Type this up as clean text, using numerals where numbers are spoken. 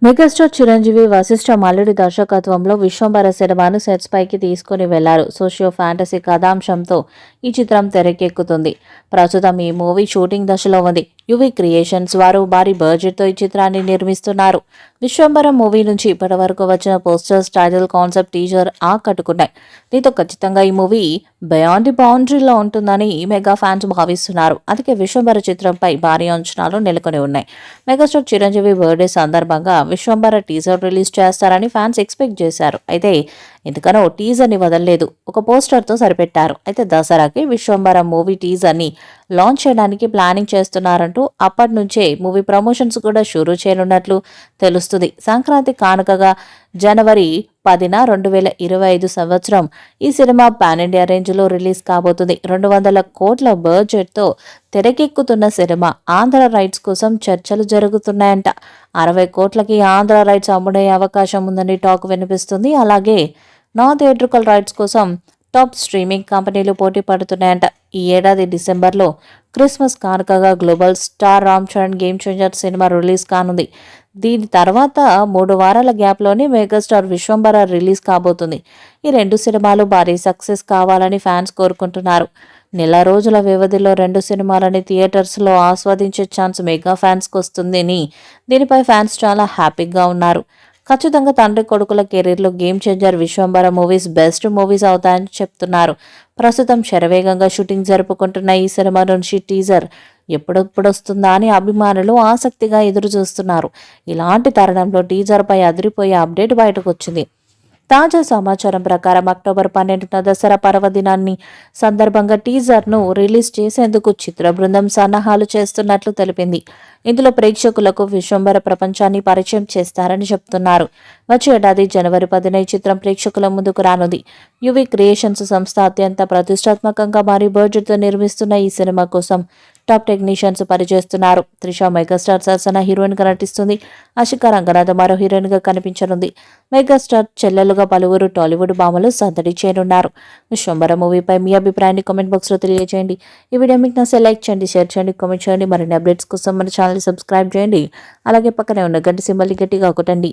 Megastar Chiranjeevi Vashishtha Malludi దర్శకత్వంలో విశ్వంబర సినిమాను sets పైకి తీసుకుని వెళ్లారు. సోషియో ఫ్యాంటసీ కథాంశంతో ఈ చిత్రం తెరకెక్కుతుంది. ప్రస్తుతం ఈ మూవీ షూటింగ్ దశలో ఉంది. యువి క్రియేషన్స్ వారు భారీ బడ్జెట్తో ఈ చిత్రాన్ని నిర్మిస్తున్నారు. విశ్వంబర మూవీ నుంచి ఇప్పటి వరకు వచ్చిన పోస్టర్స్, టైటిల్, కాన్సెప్ట్ టీజర్ ఆకట్టుకున్నాయి. దీంతో ఖచ్చితంగా ఈ మూవీ బియాండ్ ది బౌండరీలో ఉంటుందని మెగా ఫ్యాన్స్ భావిస్తున్నారు. అందుకే విశ్వంబర చిత్రంపై భారీ అంచనాలు నెలకొని ఉన్నాయి. మెగాస్టార్ చిరంజీవి బర్త్డే సందర్భంగా విశ్వంబర టీజర్ రిలీజ్ చేస్తారని ఫ్యాన్స్ ఎక్స్పెక్ట్ చేశారు. అయితే ఎందుకనో టీజర్ని వదలలేదు. ఒక పోస్టర్తో సరిపెట్టారు. అయితే దసరాకి విశ్వంబర మూవీ టీజర్ని లాంచ్ చేయడానికి ప్లానింగ్ చేస్తున్నారంటూ అప్పటి నుంచే మూవీ ప్రమోషన్స్ కూడా షురూ చేయనున్నట్లు తెలుస్తుంది. సంక్రాంతి కానుకగా జనవరి 10న 2025 సంవత్సరం ఈ సినిమా పాన్ ఇండియా రేంజ్లో రిలీజ్ కాబోతుంది. 200 కోట్ల బడ్జెట్తో తెరకెక్కుతున్న సినిమా. ఆంధ్ర రైట్స్ కోసం చర్చలు జరుగుతున్నాయంట. 60 కోట్లకి ఆంధ్ర రైట్స్ అమ్ముడే అవకాశం ఉందని టాక్ వినిపిస్తుంది. అలాగే నాన్ థియేట్రికల్ రైట్స్ కోసం టాప్ స్ట్రీమింగ్ కంపెనీలు పోటీ పడుతున్నాయంట. ఈ ఏడాది డిసెంబర్లో క్రిస్మస్ కానుకగా global star Ram Charan game changer cinema release కానుంది. దీని తర్వాత 3 వారాల గ్యాప్లోనే మెగాస్టార్ విశ్వంబర రిలీజ్ కాబోతుంది. ఈ 2 సినిమాలు భారీ సక్సెస్ కావాలని ఫ్యాన్స్ కోరుకుంటున్నారు. నెల రోజుల వ్యవధిలో 2 సినిమాలని థియేటర్స్లో ఆస్వాదించే ఛాన్స్ మెగా ఫ్యాన్స్కి వస్తుందని దీనిపై ఫ్యాన్స్ చాలా హ్యాపీగా ఉన్నారు. ఖచ్చితంగా తండ్రి కొడుకుల కెరీర్లో game changer Vishwambhara movies best movies అవుతాయని చెప్తున్నారు. ప్రస్తుతం శరవేగంగా షూటింగ్ జరుపుకుంటున్న ఈ సినిమా నుంచి టీజర్ ఎప్పుడొస్తుందా అని అభిమానులు ఆసక్తిగా ఎదురు చూస్తున్నారు. ఇలాంటి తరుణంలో టీజర్పై అదిరిపోయే అప్డేట్ బయటకు వచ్చింది. తాజా సమాచారం ప్రకారం అక్టోబర్ 12న దసరా పర్వదినాన్ని సందర్భంగా టీజర్ను రిలీజ్ చేసేందుకు చిత్ర బృందం సన్నాహాలు చేస్తున్నట్లు తెలిపింది. ఇందులో ప్రేక్షకులకు విశ్వంబర ప్రపంచాన్ని పరిచయం చేస్తారని చెప్తున్నారు. వచ్చే ఏడాది జనవరి 10న ఈ చిత్రం ప్రేక్షకుల ముందుకు రానుంది. యువి క్రియేషన్స్ సంస్థ అత్యంత ప్రతిష్టాత్మకంగా భారీ బడ్జెట్తో నిర్మిస్తున్న ఈ సినిమా కోసం టాప్ టెక్నీషియన్స్ పనిచేస్తున్నారు. త్రిష మెగాస్టార్ సరసన హీరోయిన్గా నటిస్తుంది. ఆశికా రంగనాథ్ మరో హీరోయిన్గా కనిపించనుంది. మెగాస్టార్ చెల్లెలుగా పలువురు టాలీవుడ్ భామలు సందడి చేయనున్నారు. విశ్వంబర మూవీపై మీ అభిప్రాయాన్ని కామెంట్ బాక్స్లో తెలియజేయండి. ఈ వీడియో మీకు నచ్చితే లైక్ చేయండి, షేర్ చేయండి, కామెంట్ చేయండి. మరిన్ని అప్డేట్స్ కోసం మన ఛానల్ సబ్స్క్రైబ్ చేయండి. అలాగే పక్కనే ఉన్న గంట సింబల్ని గట్టిగా కొట్టండి.